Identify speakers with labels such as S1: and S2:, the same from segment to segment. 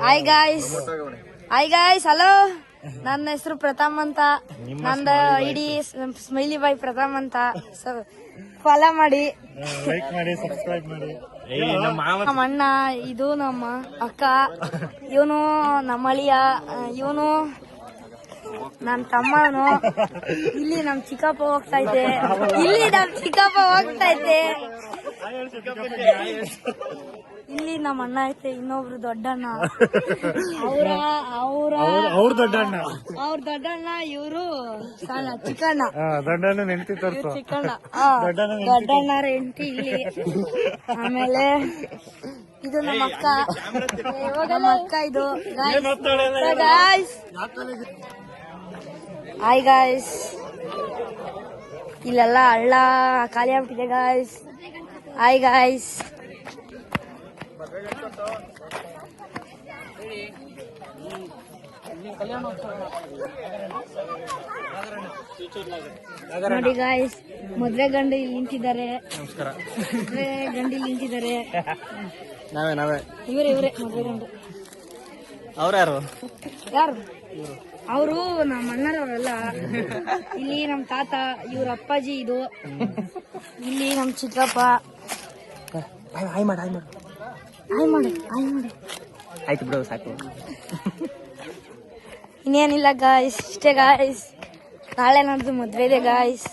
S1: Hi guys hello, ನನ್ನ ಹೆಸರು ಪ್ರಥಮ್ ಅಂತ, ನಂದ ಐಡಿ ಸ್ಮೈಲಿ ಬಾಯ್ ಪ್ರಥಮ್ ಅಂತ. ಫಾಲೋ ಮಾಡಿ,
S2: ಲೈಕ್ ಮಾಡಿ, ಸಬ್ಸ್ಕ್ರೈಬ್ ಮಾಡಿ.
S1: ನಮ್ಮ ಅಣ್ಣ, ಇದು ನಮ್ಮ ಅಕ್ಕ, ಇವನು ನಮ್ಮ ಅಳಿಯ, ಇವನು ನನ್ನ ತಮ್ಮನು. ಇಲ್ಲಿ ನಮ್ ಚಿಕ್ಕಪ್ಪ ಹೋಗ್ತಾ ಇದ್ದೆ, ಇಲ್ಲಿ ನಮ್ಮ ಅಣ್ಣ ಐತೆ, ಇನ್ನೊಬ್ರು ದೊಡ್ಡಣ್ಣ, ಅವ್ರ ದೊಡ್ಡಣ್ಣ, ಇವರು ಚಿಕ್ಕಣ್ಣ,
S2: ದೊಡ್ಡಣ್ಣ ನೆಂಟಿ ತೋರ್ಸು,
S1: ಚಿಕ್ಕಣ್ಣ ದೊಡ್ಡಣ್ಣರ ಹೆಂಡತಿ ಇಲ್ಲಿ. ಆಮೇಲೆ ಇದು ನಮ್ಮ ಅಕ್ಕ, ಇದು ಗಾಯ್ಸ್. ಹಾಯ್ ಗಾಯ್ಸ್, ಇಲ್ಲೆಲ್ಲ ಹಳ್ಳ ಖಾಲಿ ಆಗ್ಬಿಟ್ಟಿದೆ ಗಾಯ್ಸ್. ಹಾಯ್ ಗಾಯ್ಸ್, ನೋಡಿ ಗಾಯ್ಸ್, ಮದ್ವೆ ಗಂಡು ಇಲ್ಲಿ ನಿಂತಿದ್ದಾರೆ. ಮದ್ವೆ ಗಂಡು ಇಲ್ಲಿ ನಿಂತಿದ್ದಾರೆ. ಇವರೇ ಮದ್ವೆ ಗಂಡು.
S2: ಯಾರು
S1: ಅವರು ನಮ್ಮ ಅಣ್ಣರವರೆಲ್ಲ. ಇಲ್ಲಿ ನಮ್ ತಾತ, ಇವ್ರ ಅಪ್ಪಾಜಿ, ಇದು ಇಲ್ಲಿ ನಮ್ ಚಿಕ್ಕಪ್ಪ. ಹಾಯ್ ಮಾಡಿ
S2: ಆಯ್ತು ಬಿಡು, ಸಾಕು.
S1: ಇನ್ನೇನಿಲ್ಲ ಗಾಯ್ಸ್, ಇಷ್ಟೇ ಗಾಯ್ಸ್. ನಾಳೆ ನಾಡ್ದು ಮದ್ವೆ ಇದೆ ಗಾಯ್ಸ್.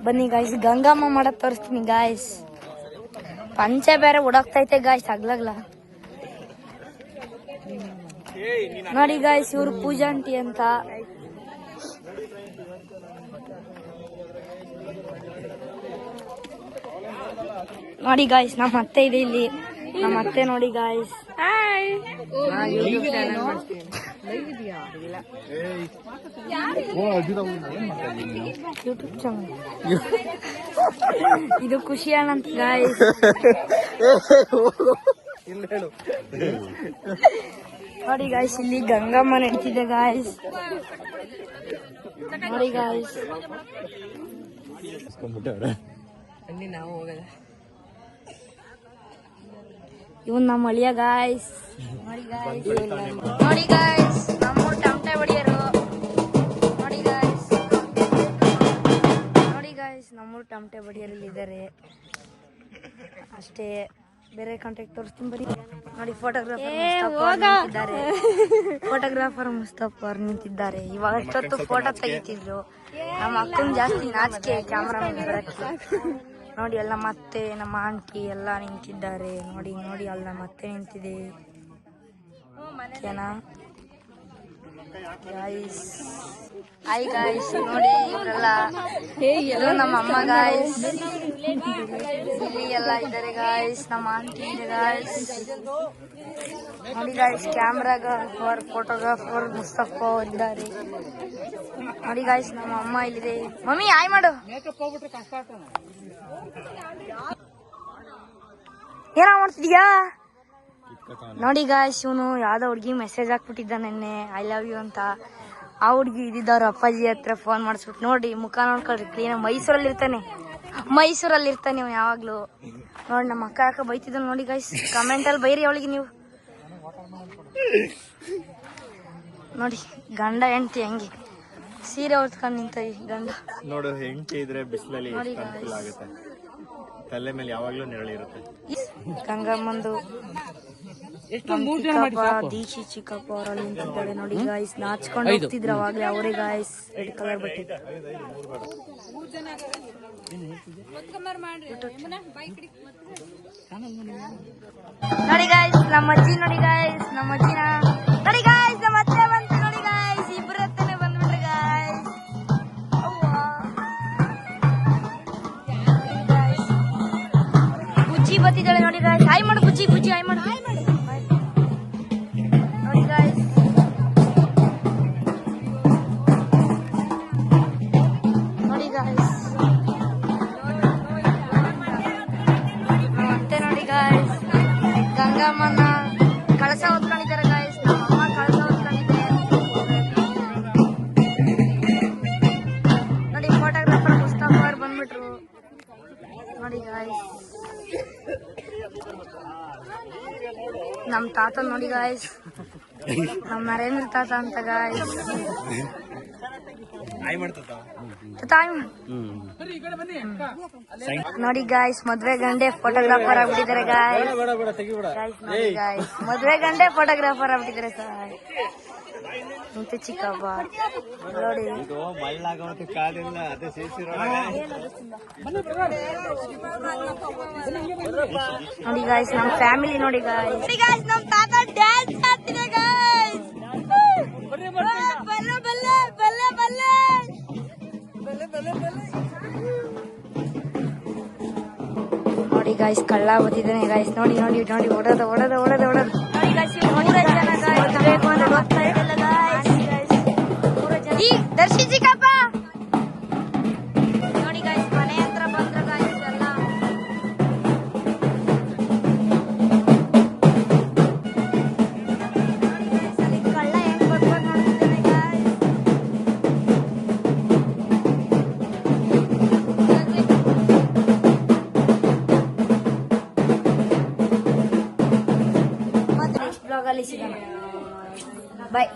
S1: ಬನ್ನಿ ಗಾಯ್ಸ್, ಗಂಗಮ್ಮ ಮಾಡಕ್ ತೋರಿಸ್ತೀನಿ ಗಾಯ್ಸ್. ಪಂಚೆ ಬೇರೆ ಓಡಾಕ್ತೈತೆ ಗಾಯ್ಸ್, ಆಗ್ಲಾಗ್ಲ. ನೋಡಿ ಗಾಯ್ಸ್, ಇವ್ರು ಪೂಜಾ ಆಂಟಿ ಅಂತ. ನೋಡಿ ಗಾಯ್ಸ್, ನಮ್ಮ ಅತ್ತೆ ಇದೆ ಇಲ್ಲಿ. ನಮ್ಮ ಅತ್ತೆ ನೋಡಿ ಗಾಯ್ಸ್. ಯೂಟ್ಯೂಬ್ ಚಾನಲ್ ಇದು ಖುಷಿ ಅಣ್ಣಂತ ಗಾಯ್ಸ್. ನೋಡಿ ಗಾಯ್ಸ್, ಇಲ್ಲಿ ಗಂಗಮ್ಮ ನಡೀತಿದೆ ಗಾಯ್ಸ್. ನೋಡಿ ಗಾಯ್ಸ್, ಇವನ್ ನಮ್ಮ ಅಳಿಯ ಗಾಯ್ಸ್. ನೋಡಿ ಗಾಯ್ಸ್, ನಮ್ಮೂರ್ ಟಮಟೆ ಹೊಡಿಯರು. ನೋಡಿ ಗಾಯ್ಸ್, ನಮ್ಮೂರ್ ಟಮಟೆ ಹೊಡಿಯರಲ್ಲಿ ಇದ್ದಾರೆ ಅಷ್ಟೇ. ಬೇರೆ ಕಾಂಟ್ಯಾಕ್ಟ್ ತೋರಿಸ್ತೀನಿ ಬರೀ. ನೋಡಿ, ಫೋಟೋಗ್ರಾಫರ್ ಮುಸ್ತಫರ್ ನಿಂತಿದ್ದಾರೆ. ಇವಾಗ ಅಷ್ಟೊತ್ತು ಫೋಟೋ ತೆಗಿತಿದ್ರು. ನಮ್ಮ ಅಕ್ಕನ ಜಾಸ್ತಿ ನಾಚಿಕೆ ಕ್ಯಾಮ್ರಾ ಬರಕ್ಕೆ. ನೋಡಿ, ಎಲ್ಲ ಮತ್ತೆ ನಮ್ಮ ಆಂಟಿ ಎಲ್ಲ ನಿಂತಿದ್ದಾರೆ. ನೋಡಿ ಅಲ್ಲ ಮತ್ತೆ ನಿಂತಿದೆ. ಹಾಯ್ ಗಾಯ್ಸ್, ನೋಡಿ ಇವರೆಲ್ಲ ನಮ್ಮ ಅಮ್ಮ ಗಾಯ್ಸ್. ಇಲ್ಲಿ ಎಲ್ಲ ಇದ್ದಾರೆ ಗಾಯ್ಸ್, ನಮ್ಮ ಆಂಟಿ ಇದೆ ಗಾಯ್ಸ್. ನೋಡಿ ಗಾಯ್ಸ್, ಕ್ಯಾಮ್ರಾಗ್ರಾಫರ್, ಫೋಟೋಗ್ರಾಫರ್ ಮುಸ್ತಫ ಇದ್ದಾರೆ. ನೋಡಿ ಗಾಯ್ಸ್, ನಮ್ಮ ಅಮ್ಮ ಇಲ್ಲಿದೆ. ಮಮ್ಮಿ ಹಾಯ್ ಮಾಡು. ಏನ ಮಾಡ್ತಿದ್ಯಾ? ನೋಡಿ ಗಾಯ್ಸ್, ಇವನು ಯಾವ್ದೋ ಹುಡ್ಗಿ ಮೆಸೇಜ್ ಹಾಕ್ಬಿಟ್ಟಿದ್ದ ನೆನ್ನೆ, ಐ ಲವ್ ಯು ಅಂತ. ಆ ಹುಡ್ಗಿ ಇದ್ದಿದ್ದವ್ರ ಅಪ್ಪಾಜಿ ಹತ್ರ ಫೋನ್ ಮಾಡಿಸ್ಬಿಟ್ಟು. ನೋಡಿ, ಮುಖ ನೋಡ್ಕೊಳ್ರಿ ಕ್ಲೀನ್. ಮೈಸೂರಲ್ಲಿ ಇರ್ತಾನೆ ನೀವು ಯಾವಾಗ್ಲೂ. ನೋಡಿ, ನಮ್ಮ ಅಕ್ಕ ಬೈತಿದ್ದ ನೋಡಿ ಗಾಯ್ಸ್. ಕಮೆಂಟ್ ಅಲ್ಲಿ ಬೈರಿ ಅವಳಿಗೆ ನೀವು. ನೋಡಿ, ಗಂಡ ಹೆಂಡತಿ ಹೆಂಗೆ ಸೀರೆ ಹೊತ್ಕೊಂಡು ನಿಂತ ಗಂಡ.
S2: ನೋಡು, ಹೆಂಡತಿ ಇದ್ರೆ ಬಿಸಿಲಲ್ಲಿ ಆಗುತ್ತೆ, ತಲೆ ಮೇಲೆ ಯಾವಾಗ್ಲೂ ನೆರಳಿರುತ್ತೆ.
S1: ಗಂಗಮ್ಮಂದು ದೀಕ್ಷಿ ಚಿಕ್ಕಪ್ಪ ಅವರಲ್ಲಿ ನಿಂತಿದ್ದಾರೆ. ನೋಡಿ ಗಾಯ್ಸ್, ನಾಚ್ಕೊಂಡು ಹೋಗ್ತಿದ್ರು ಅವಾಗ್ಲೇ ಅವರೇ ಗಾಯ್ಸ್. ರೆಡ್ ಕಲರ್ ಬಟ್ಟೆ. ನೋಡಿ ಗಾಯ್ಸ್, ನಮ್ಮ ಅಜ್ಜಿನ ನೋಡಿ ಗಾಯ್ಸ್. ನಮ್ಮ ಅತ್ತೆ ಬಂತು ನೋಡಿ ಗಾಯ್ಸ್. ಇಬ್ಬರು ಹತ್ತನೇ ಬಂದ್ಬಿಟ್ರಿ ಗಾಯ್ಸ್. ಬುಜ್ಜಿ ಬತ್ತಿದ್ದಾಳೆ ನೋಡಿ ಗಾಯ್ಸ್. ಹಾಯ್ ಮಾಡು ಬುಜ್ಜಿ, ಹಾಯ್ ಮಾಡು. ನೋಡಿ ಗಾಯ್ಸ್, ಮತ್ತೆ ನೋಡಿ ಗಾಯ್ಸ್, ಗಂಗಮ್ಮನ ಕಳಸ ಹೊತ್ಕೊಂಡಿದ್ದಾರೆ ಗಾಯ್ಸ್. ನಮ್ಮಮ್ಮ ಕಳಸ ಹೊತ್ಕೊಂಡಿದೆ. ನೋಡಿ, ಫೋಟೋಗ್ರಾಫರ್ ಮುಸ್ತಫ ಅವ್ರು ಬಂದ್ಬಿಟ್ರು ನೋಡಿ ಗಾಯ್ಸ್. ನಮ್ ತಾತ ನೋಡಿ ಗಾಯ್ಸ್, ನಮ್ ನರೇಂದ್ರ ತಾತ ಅಂತ ಗಾಯ್ಸ್. ನೋಡಿ ಗಾಯ್ಸ್, ಮದ್ವೆ ಗಂಡೆ ಫೋಟೋಗ್ರಾಫರ್ ಆಗ್ಬಿಟ್ಟಿದ್ದಾರೆ ಗಾಯ್ಸ್. ನೋಡಿ ಗಾಯ್ಸ್, ಮದ್ವೆ ಗಂಡೆ ಫೋಟೋಗ್ರಾಫರ್ ಆಗ್ಬಿಟ್ಟಿದ್ದಾರೆ ಸರ್. ಇಂತ ಚಿಕ್ಕಪ್ಪ ನೋಡಿ. ನೋಡಿ ಗಾಯ್ಸ್, ನಮ್ ಫ್ಯಾಮಿಲಿ ನೋಡಿ ಗಾಯ್ಸ್. ನಮ್ ತಾತ ಡ್ಯಾನ್ಸ್ ಮಾಡ್ತಿದೆ ಗಾಯ್ಸ್. ಬಲ್ಲೆ ಬಲ್ಲೆ ಬಲ್ಲೆ ಬಲ್ಲೆ ನೋಡಿ ಗಾಯ್ಸ್, ಕಳ್ಳ ಬತ್ತಿದ್ದಾನೆ ಗಾಯ್ಸ್. ನೋಡಿ ನೋಡಿ ನೋಡಿ, ಓಡೋದು ಓಡೋದು ಓಡೋದು ಓಡೋದು. ನೋಡಿ ಗಾಯ್ಸ್, 3 ಜನ ಗಾಯ್ಸ್ ಬೇಕು ಅಂತ ಹೋಗ್ತಾ ಇರಲಿಲ್ಲ ಗಾಯ್ಸ್. ಈ ದರ್ಶಿ ಚಿಕ್ಕಪ್ಪ ನೋಡಿ ಗಾಯ್ಸ್, ಮನೆ ಹತ್ರ ಬಂದ್ರ ಗಾಯ್ಸ್ ಎಲ್ಲ. ಕಳ್ಳ ಹೆಂಗ್ ಬರ್ಬೋದು ನೋಡ್ತಿದ್ದೇನೆ ಗಾಯ್ಸ್. ಮತ್ತೆ ನೆಕ್ಸ್ಟ್ ಬ್ಲಾಗ್ ಅಲ್ಲಿ ಸಿಗೋಣ. ಬಾಯ್.